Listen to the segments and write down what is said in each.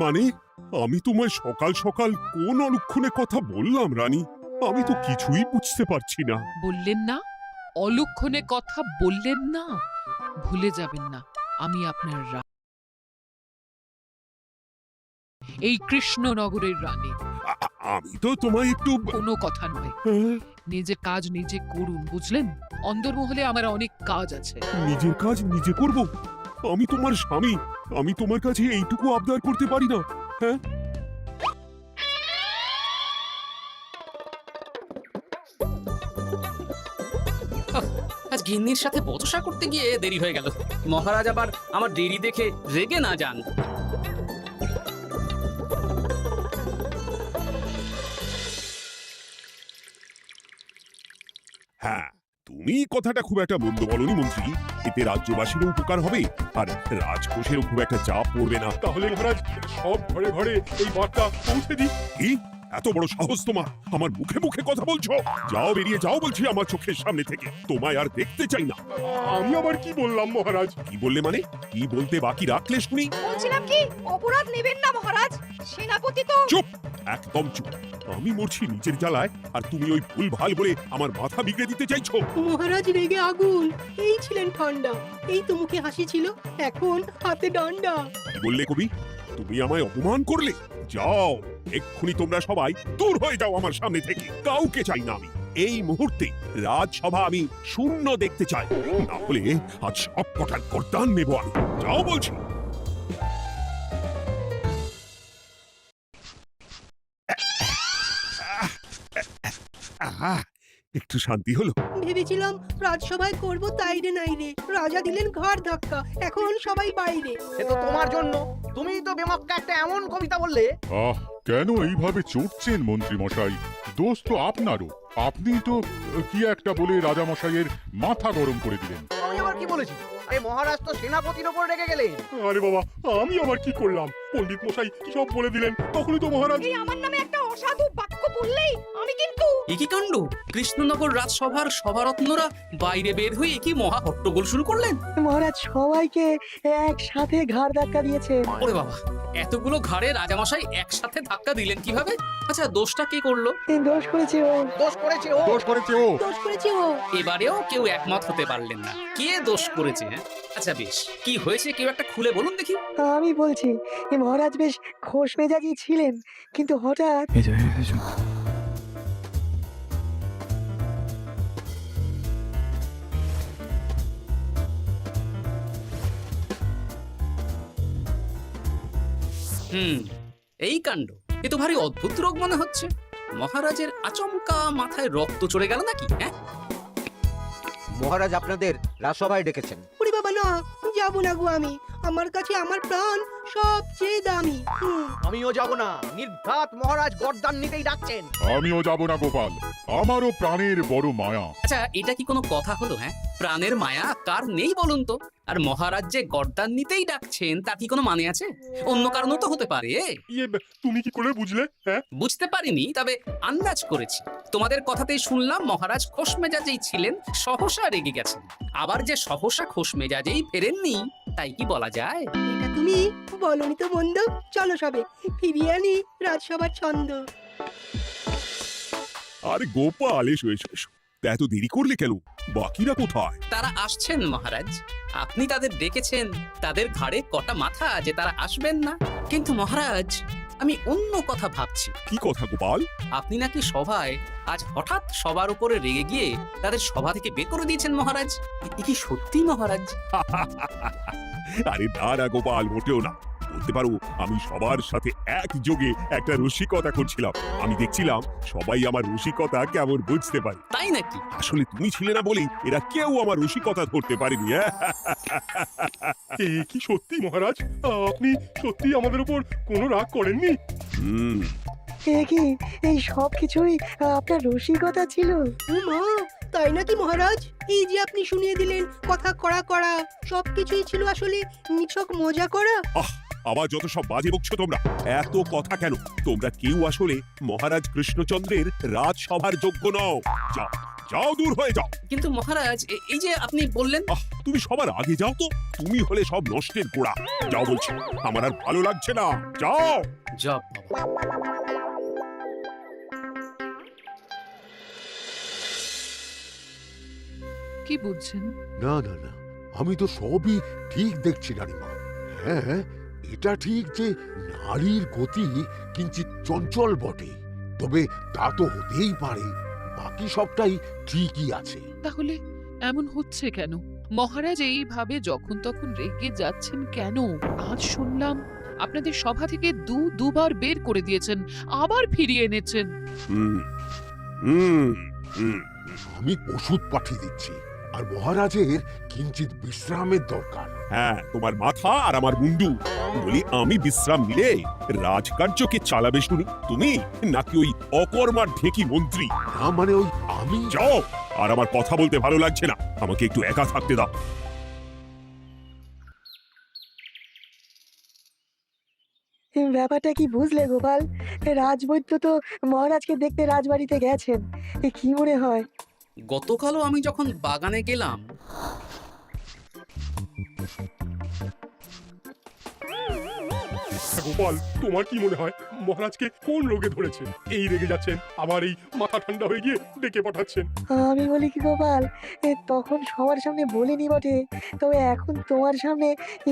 মানে আমি তোমায় সকাল সকাল কোন অলক্ষণে কথা বললাম রানী? আমি তো কিছুই বুঝতে পারছি না। বললেন না, অলক্ষণে কথা বললেন না। ভুলে যাবেন না, আমি আপনার এই কৃষ্ণনগরের রানী। আমি তো তোমায় একটু কোনো কথা নয়, নিজের কাজ নিজে করুন, বুঝলেন? অন্দরমহলে আমার অনেক কাজ আছে। নিজের কাজ নিজে করব? আমি তোমার স্বামী, আমি তোমার কাছে এইটুকু আবদার করতে পারি না? হ্যাঁ, আজ গিন্নির সাথে বচসা করতে গিয়ে দেরি হয়ে গেল। মহারাজ আবার আমার দেরি দেখে রেগে না যান। হ্যাঁ, তুমি কথাটা খুব একটা মন্দ বলনি মন্ত্রী। এতে রাজ্যবাসীরও উপকার হবে, আর রাজকোষেরও খুব একটা চাপ পড়বে না। তাহলে মহারাজ সব ঘরে ঘরে এই বার্তা পৌঁছে দিই। কি এত বড় সাহস তোমার? আমার মুখে মুখে কথা বলছো? যাও, বেরিয়ে যাও বলছি আমার চোখের সামনে থেকে। তোমায় আর দেখতে চাই না। আমি আবার কি বললাম মহারাজ? কি বললে মানে? কি বলতে বাকি রাখলে শুনি? বলছিলাম কি, অপরাধ নেবেন না মহারাজ, সেনাপতি তো। চুপ, একদম চুপ। আমি মরছি নিজের জ্বালায়, আর তুমি ওই ভুল ভাল বলে আমার মাথা বিগড়ে দিতে চাইছো? মহারাজ রেগে আগুন, এই ছিলেন ঠান্ডা। এই তো মুখে হাসি ছিল, এখন হাতে ডান্ডা। কি বললে কবি? তুমি আমায় অপমান করলে? যাও, এক্ষুনি তোমরা সবাই দূর হয়ে যাও আমার সামনে থেকে। কাউকে চাই না আমি। এই মুহূর্তে রাজসভা আমি শূন্য দেখতে চাই, না হলে আজ সব কটার গর্দান নেব আমি। যাও বলছি। একটু শান্তি হলো। ভেবেছিলাম রাজসভায় করব তাই রে নাই রে, রাজা দিলেন ঘাড় ধাক্কা, এখন সবাই বাইরে। এ তো তোমার জন্য। তুমিই তো বেমক্কা একটা এমন কবিতা বললে। কেন এইভাবে চড়ছেন মন্ত্রী মশাই? দোষ তো আপনারও। আপনি তো কি একটা বলে রাজা মশাইয়ের মাথা গরম করে দিলেন। আমি আবার কি বলেছি? আরে মহারাজ তো সেনাপতির ওপর রেগে গেলেন। আরে বাবা, আমি আবার কি করলাম? পণ্ডিত মশাই কি সব বলে দিলেন, তখনই তো মহারাজ। এই আমার নামে একটা অসাধু বাক্য বললেই আমি কিন্তু। একই কাণ্ড! কৃষ্ণনগর রাজসভার সভারত্নরা বাইরে বের হয়ে কি মহা হট্টগোল শুরু করলেন। মহারাজ সবাইকে একসাথে ঘাড় ধাক্কা দিয়েছে। ওরে বাবা, এতগুলো ঘাড়ে রাজামশাই একসাথে ধাক্কা দিলেন কিভাবে? আচ্ছা, দোষটা কে করলো? দোষ করেছে ও, দোষ করেছে ও। দোষ করেছে ও। দোষ করেছে ও। এবারেও কেউ একমত হতে পারলেন না কে দোষ করেছে। হ্যাঁ, আচ্ছা বেশ, কি হয়েছে কেউ একটা খুলে বলুন দেখি। আমি বলছি, মহারাজ বেশ খোশ মেজাজি ছিলেন, কিন্তু হঠাৎ এই কাণ্ড! এ তো ভারী অদ্ভুত রোগ মনে হচ্ছে। মহারাজের আচমকা মাথায় রক্ত চড়ে গেল নাকি? হ্যাঁ, মহারাজ আপনাদের রাজসভায় ডেকেছেন। ওরে বাবা না, যাবো না গো আমি। আমার কাছে আমার প্রাণ সবচেয়ে দামি। আমিও যাব না। নির্ঘাত মহারাজ গর্দান নিতেই ডাকছেন। আমিও যাব না গোপাল, আমারও প্রাণের বড় মায়া। আচ্ছা, এটা কি কোনো কথা হলো? হ্যাঁ, প্রাণের মায়া কার নেই বলুন তো? আর মহারাজ যে গর্দান নিতেই ডাকছেন তার কি কোনো মানে আছে? অন্য কারণও তো হতে পারে। তুমি কি করে বুঝলে? হ্যাঁ, বুঝতে পারিনি, তবে আন্দাজ করেছি। তোমাদের কথাতেই শুনলাম মহারাজ খোশ মেজাজেই ছিলেন, সহসা রেগে গেছেন। আবার যে সহসা খোশ মেজাজেই ফেরেননি, তাই কি বলা যায়? এটা তুমি বলনি তো মন্দ। চলো সবে ফিরিয়ে আনি রাজসভার ছন্দ। আরে গোপাল, এসো এসো এসো। তা এত দেরি করলে কেন? বাকিরা কোথায়? তারা আসছেন মহারাজ। আপনি তাদের ডেকেছেন, তাদের ঘাড়ে কটা মাথা যে তারা আসবেন না। কিন্তু মহারাজ, আমি অন্য কথা ভাবছি। কি কথা গোপাল? আপনি নাকি সভায় আজ হঠাৎ সবার উপরে রেগে গিয়ে তাদের সভা থেকে বের করে দিয়েছেন মহারাজ। এ কি সত্যি মহারাজ? আরে না না গোপাল, মোটেও না। বলতে পারো আমি সবার সাথে একযোগে একটা রসিকতা করছিলাম। আমি দেখছিলাম সবাই আমার রসিকতা কেমন বুঝতে পারে। তাই নাকি? আসলে তুমি ছিলে না বলেই এরা কেউ আমার রসিকতা ধরতে পারেনি। এ কি সত্যি মহারাজ? আপনি সত্যি আমাদের উপর কোনো রাগ করেননি? হুম, কি এই সব কিছুই আপনার রসিকতা ছিল? মা, তাই নাকি মহারাজ? এই যে আপনি শুনিয়ে দিলেন কথা কড়া কড়া, সবকিছুই ছিল আসলে নিছক মজা করা। আবার যত সব বাজে বকছো তোমরা। এত কথা কেন? তোমরা কেউ আসলে মহারাজ কৃষ্ণচন্দ্রের রাজসভার যোগ্য নও। যাও, যাও দূর হয়ে যাও। কিন্তু মহারাজ এই যে আপনি বললেন, তুমি সবার আগে যাও তো, তুমি হলে সব নষ্টের গোড়া। যাও বলছি, আমার আর ভালো লাগছে না, যাও। জব বাবা। কি বুঝছেন? না না না, আমি তো সবই ঠিক দেখছি রানীমা। হ্যাঁ, এটা ঠিক যে নারীর গতি কিঞ্চিত চঞ্চল বটে, তবে তা তো হতেই পারে। বাকি সবটাই ঠিকই আছে। তাহলে এমন হচ্ছে কেন? মহারাজ এইভাবে যখন তখন রেগে যাচ্ছেন কেন? আজ শুনলাম আপনাদের সভা থেকে দুবার বের করে দিয়েছেন, আবার ফিরিয়ে এনেছেন। হুম হুম হুম আমি ওষুধ পাঠিয়ে দিচ্ছি, আর মহারাজের কিঞ্চিত বিশ্রামের দরকার। হ্যাঁ, তোমার মাথা আর আমার মুন্ডু। বলি, আমি বিশ্রাম নিলে রাজকার্যকে চালাবে শুনি তুমি, নাকি ওই অকর্মার ঢেকি মন্ত্রী? না মানে ওই আমি যাও, আর আমার কথা বলতে ভালো লাগছে না, আমাকে একটু একা থাকতে দাও। ব্যাপারটা কি বুঝলে গোপাল? রাজবৈদ্য তো মহারাজকে দেখতে রাজবাড়িতে গেছেন। কি মনে হয়? গতকালও আমি যখন বাগানে গেলাম, গোপাল, তোমার কি মনে হয় মহারাজকে কোন রোগে ধরেছে? এই রেগে যাচ্ছেন, আবার এই মাথা ঠান্ডা হয়ে গিয়ে ডেকে পাঠাচ্ছেন। আমি বলি কি গোপাল, তখন সবার সামনে বলিনি বটে, তবে এখন তোমার সামনে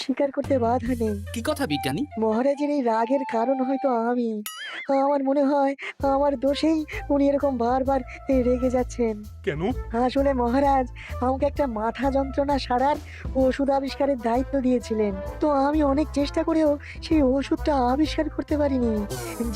স্বীকার করতে বাধা নেই। কি কথা বিজ্ঞানী? মহারাজের এই রাগের কারণ হয়তো আমি। আমার মনে হয় আমার দোষেই উনি এরকম বারবার রেগে যাচ্ছেন। কেন? আসলে মহারাজ আমাকে একটা মাথা যন্ত্রণা সারার ওষুধ আবিষ্কারের দায়িত্ব দিয়েছিলেন, তো আমি অনেক চেষ্টা করেও সেই ওষুধটা আবিষ্কার করতে পারিনি।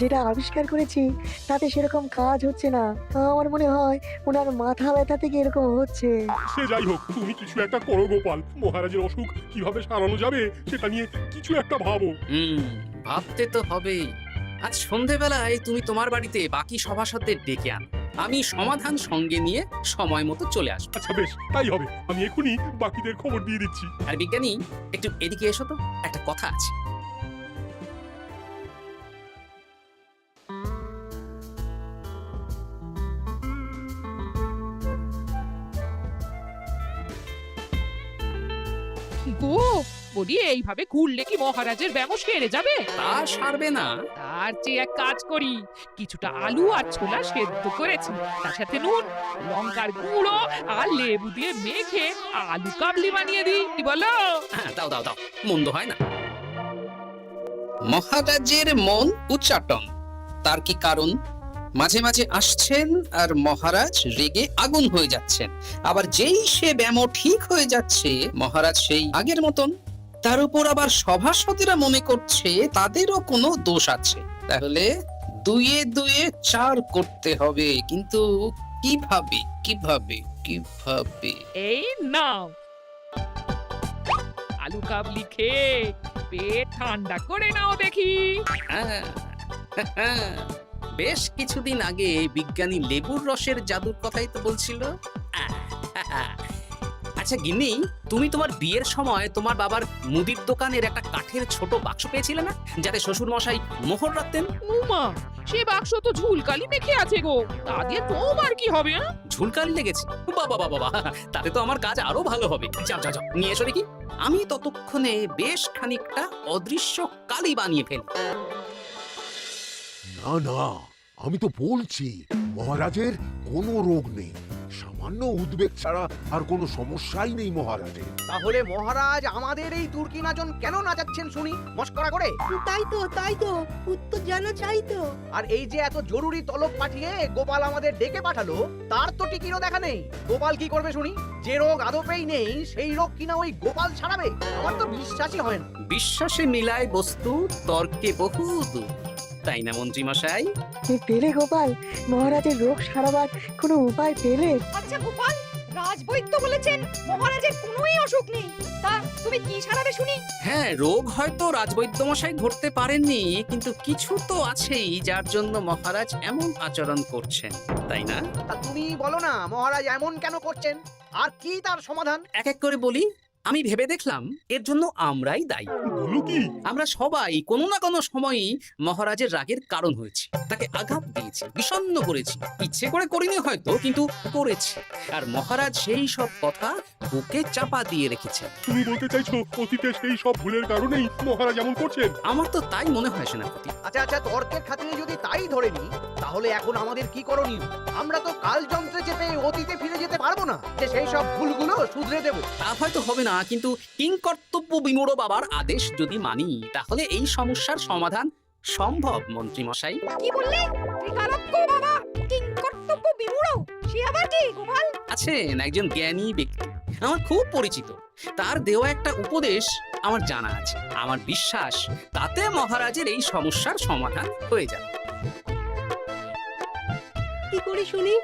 যেটা আবিষ্কার করেছি তাতে সেরকম কাজ হচ্ছে না। আমার মনে হয় ওনার মাথা ব্যথা থেকে এরকম হচ্ছে। সে যাই হোক, তুমি কিছু একটা করো গোপাল। মহারাজের অসুখ কিভাবে সারানো যাবে সেটা নিয়ে কিছু একটা ভাবো। ভাবতে তো হবেই। আজ সন্ধেবেলায় তুমি তোমার বাড়িতে বাকি সভাসদদের ডেকে আনো, আমি সমাধান সঙ্গে নিয়ে সময় মতো চলে আসবো। আচ্ছা বেশ, তাই হবে। আমি এখনই বাকিদের খবর দিয়ে দিচ্ছি। আর বিজ্ঞানী, একটু এদিকে এসো তো, একটা কথা আছে। গো, বলি এইভাবে ঘুরলে কি মহারাজের ব্যামো সেরে যাবে? তা সারবে না। তার চেয়ে এক কাজ করি, কিছুটা আলু আর ছোলা সেদ্ধ করেছি, তার সাথে নুন, লঙ্কার গুঁড়ো আর লেবু দিয়ে মেখে আলু কাবলি বানিয়ে দিই, কি বলো? হ্যাঁ, দাও দাও দাও, মন্দ হয় না। মহারাজের মন উচ্চাটন, তার কি কারণ? মাঝে মাঝে আসছেন আর মহারাজ রেগে আগুন হয়ে যাচ্ছেন, আবার যেই সে ব্যামো ঠিক হয়ে যাচ্ছে মহারাজ সেই আগের মতন। তার উপর আবার সভাসদেরা মনে করছে তাদেরও কোনো দোষ আছে। তাহলে দুয়ে দুয়ে চার করতে হবে, কিন্তু কিভাবে কিভাবে কিভাবে? এই নাও আলু কাবলি খেয়ে পেট ঠান্ডা করে নাও দেখি। বেশ কিছুদিন আগে বিজ্ঞানী লেবুর রসের জাদুর কথাই তো বলছিল। আচ্ছা গিন্নি, তুমি তোমার বিয়ের সময় তোমার বাবার মুদির দোকানের একটা কাঠের ছোট বাক্স পেয়েছিলে না, যাতে শ্বশুর মশাই মোহর রাখতেন? উমা, সে বাক্স তো ঝুলকালি মেখে আছে গো, তা দিয়ে তোমার কি হবে? ঝুলকালি লেগেছে? বাবা বাবা বাবা, তাতে তো আমার কাজ আরো ভালো হবে। যাও যাও যাও, নিয়ে এসো দেখি। আমি ততক্ষণে বেশ খানিকটা অদৃশ্য কালি বানিয়ে ফেলি। না না, আমি তো বলছি মহারাজের কোনো রোগ নেই, সামান্য উদ্বেগ ছাড়া আর কোনো সমস্যাই নেই মহারাজের। তাহলে মহারাজ আমাদের এই তুর্কি নাচন কেন নাচাচ্ছেন শুনি, মস্করা করে? তাই তো উত্তর জানা চাই তো। আর এই যে এত জরুরি তলব পাঠিয়ে গোপাল আমাদের ডেকে পাঠালো, তার তো টিকিরও দেখা নেই। গোপাল কি করবে শুনি? যে রোগ আদপেই নেই সেই রোগ কিনা ওই গোপাল ছাড়াবে? আমার তো বিশ্বাসই হয় না। বিশ্বাসে মিলায় বস্তু, তর্কে বহু দূর, তাই না মন্ত্রী মশাই? পেলে গোপাল, মহারাজের রোগ সারাবার কোনো উপায় পেলে? আচ্ছা গোপাল, রাজবৈদ্য বলেছেন মহারাজের কোনোই অসুখ নেই, তা তুমি কি সারাবে শুনি? হ্যাঁ, রোগ হয়তো রাজবৈদ্য মশাই ধরতে পারেননি, কিন্তু কিছু তো আছেই যার জন্য মহারাজ এমন আচরণ করছেন, তাই না? তা তুমি বলো না মহারাজ এমন কেন করছেন, আর কি তার সমাধান? এক এক করে বলি। আমি ভেবে দেখলাম এর জন্য আমরাই দায়ী। বলো কি? আমরা সবাই কোনো না কোনো সময়ই মহারাজের রাগের কারণ হয়েছি, তাকে আঘাত দিয়েছি, বিষণ্ণ করেছি। ইচ্ছে করে করিনি হয়তো, কিন্তু করেছি। আর মহারাজ সেই সব কথা বুকে চাপা দিয়ে রেখেছে। তুমি বলতে চাইছো অতীতে সেই সব ভুলের কারণেই মহারাজ এমন করছেন? আমার তো তাই মনে হয় সেনাপতি। আচ্ছা আচ্ছা, তর্কের খাতিরে যদি তাই ধরে নি, তাহলে এখন আমাদের কি করণীয়? আমরা তো কালযন্ত্রে চেপে অতীতে ফিরে যেতে পারবো না যে সেই সব ভুলগুলো শুধরে দেব। তা হয়তো হবে না, কিন্তু কিংকর্তব্য বিমূঢ় বাবার আদেশ যদি মানি, তাহলে এই সমস্যার সমাধান সম্ভব মন্ত্রী মশাই। কি বললে? ত্রিকালজ্ঞ বাবা কিংকর্তব্য বিমূঢ়, সে আবার কি গোপাল? আছেন একজন জ্ঞানী ব্যক্তি, আমার খুব পরিচিত। তার দেওয়া একটা উপদেশ আমার জানা আছে। আমার বিশ্বাস তাতে মহারাজের এই সমস্যার সমাধান হয়ে যাবে। কি করে শুনি?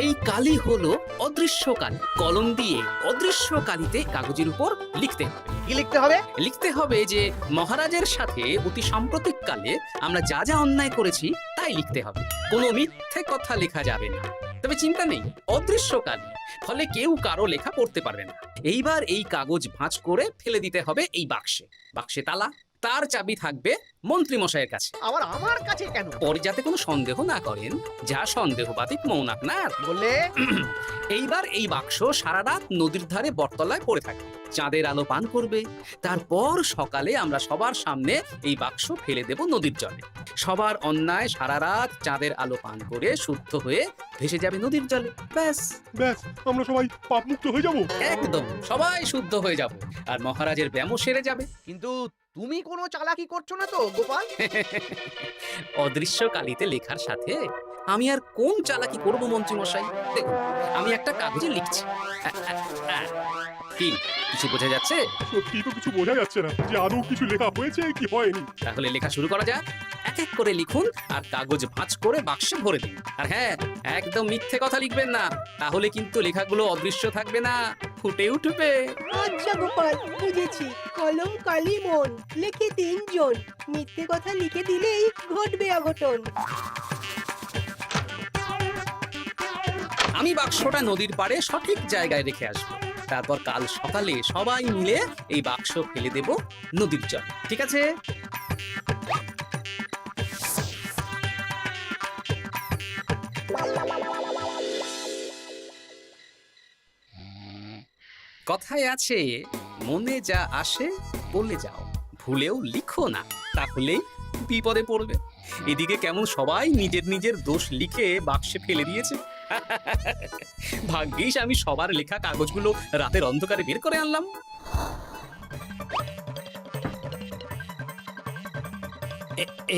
এই কালি হলো অদৃশ্য কালি। কলম দিয়ে অদৃশ্য কালিতে কাগজের উপর লিখতে হবে। কি লিখতে হবে? লিখতে হবে যে মহারাজের সাথে অতি সাম্প্রতিক কালে আমরা যা যা অন্যায় করেছি তাই লিখতে হবে। কোনো মিথ্যে কথা লেখা যাবে না। তবে চিন্তা নেই, অদৃশ্য কালি, ফলে কেউ কারো লেখা পড়তে পারবে না। এইবার এই কাগজ ভাঁজ করে ফেলে দিতে হবে এই বাক্সে। বাক্সে তালা, তার চাবি থাকবে মন্ত্রী মশাইয়ের কাছে। আবার আমার কাছে কেন? পরে যাতে কোনো সন্দেহ না করেন, যা সন্দেহবাতিক মন আপনার। কি বললে? এইবার এই বাক্স সারা রাত নদীর ধারে বটতলায় পড়ে থাকে, চাঁদের আলো পান করবে। তারপর সকালে আমরা সবার সামনে এই বাক্স ফেলে দেব নদীর জলে। সবার অন্যায় সারা রাত চাঁদের আলো পান করে শুদ্ধ হয়ে ভেসে যাবে নদীর জলে। ব্যাস, ব্যাস, আমরা সবাই পাপ মুক্ত হয়ে যাব। একদম সবাই শুদ্ধ হয়ে যাব, আর মহারাজের ব্যামো সেরে যাবে। কিন্তু তুমি কোনো চালাকি করছো না তো গোপাল? অদৃশ্য কালিতে লেখার সাথে আমি আর কোন চালাকি করব মন্ত্রী মশাই? দেখুন, আমি একটা কাগজে লিখছি। কি কিছু বোঝা যাচ্ছে? সত্যি তো কিছু বোঝা যাচ্ছে না যে আদৌ কিছু লেখা হয়েছে কি হয়নি। তাহলে লেখা শুরু করা যাক। এক এক করে লিখুন আর কাগজ ভাঁজ করে বাক্সে ভরে দিন। আর হ্যাঁ, একদম মিথ্যে কথা লিখবেন না, তাহলে কিন্তু লেখাগুলো অদৃশ্য থাকবে না, ফুটে উঠবে। আচ্ছা গোপাল, বুঝেছি। কলম কালি মন, লেখে 3 জন। মিথ্যে কথা লিখে দিলেই ঘটবে অঘটন। আমি বাক্সটা নদীর পাড়ে সঠিক জায়গায় রেখে আসবো। তারপর কাল সকালে সবাই মিলে এই বাক্স ফেলে দেব নদীর জলে। ঠিক আছে? কথায় আছে, মনে যা আসে বলে যাও, ভুলেও লিখো না, তাহলেই বিপদে পড়বে। এদিকে কেমন সবাই নিজের নিজের দোষ লিখে বাক্সে ফেলে দিয়েছে। ভাগ্যিস আমি সবার লেখা কাগজগুলো রাতের অন্ধকারে বের করে আনলাম।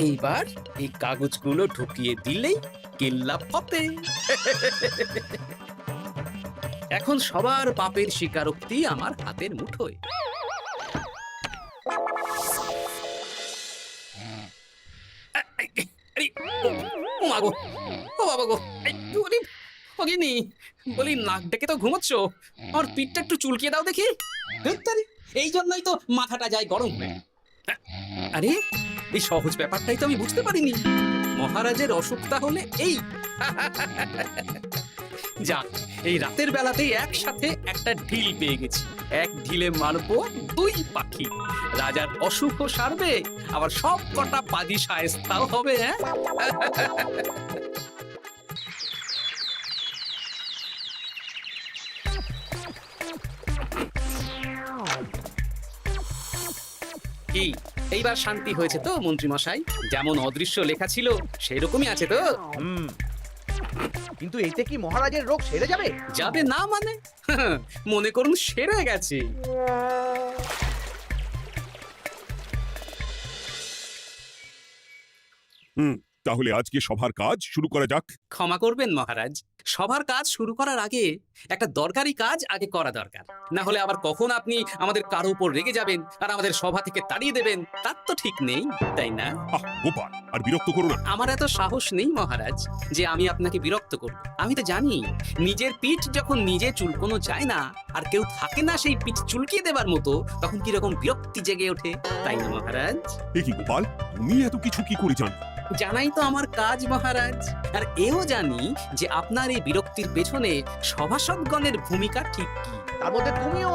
এইবার এই কাগজগুলো ঢুকিয়ে দিলেই কেল্লা ফতে। এখন সবার পাপের স্বীকারোক্তি আমার হাতের মুঠোয়। বলি নাক ডেকে তো ঘুমোচ্ছ, আমার পিঠটা একটু চুলকিয়ে দাও দেখি। এই জন্যই তো মাথাটা যায় গরম হয়ে। আরে এই সহজ ব্যাপারটাই তো আমি বুঝতে পারিনি। মহারাজের অসুখ তাহলে এই। যাক, এই রাতের বেলাতেই একসাথে একটা ঢিল পেয়ে গেছি। এক ঢিলে মারবো 2 পাখি। রাজার অসুখও সারবে, আবার সব কটা পাজি শায়েস্তাও হবে। কি এইবার শান্তি হয়েছে তো মন্ত্রী মশাই? যেমন অদৃশ্য লেখা ছিল সেরকমই আছে তো? কিন্তু এতে কি মহারাজের রোগ সেরে যাবে? যাবে না মানে? মনে করুন সেরে গেছে। তাহলে আজকে সভার কাজ শুরু করা যাক। ক্ষমা করবেন মহারাজ, সবার কাজ শুরু করার আগে একটা দরকারি কাজ আগে করা দরকার। না হলে আবার কখন আপনি আমাদের কারো উপর রেগে যাবেন আর আমাদের সভা থেকে তাড়িয়ে দেবেন, তার তো ঠিক নেই, তাই না? গোপাল, আর বিরক্ত করো না। আমার এত সাহস নেই মহারাজ যে আমি আপনাকে বিরক্ত করব। আমি তো জানি নিজের পিঠ যখন নিজে চুলকোনো যায় না, আর কেউ থাকে না সেই পিঠ চুলকিয়ে দেবার মতো, তখন কিরকম বিরক্তি জেগে ওঠে, তাই না মহারাজ? এ কি গোপাল, তুমি এত কিছু কি করে জানো? জানাই তো আমার কাজ মহারাজ। আর এও জানি যে আপনার এই বিরক্তির পেছনে সভাসদগণের ভূমিকা ঠিক কি। তার মধ্যে তুমিও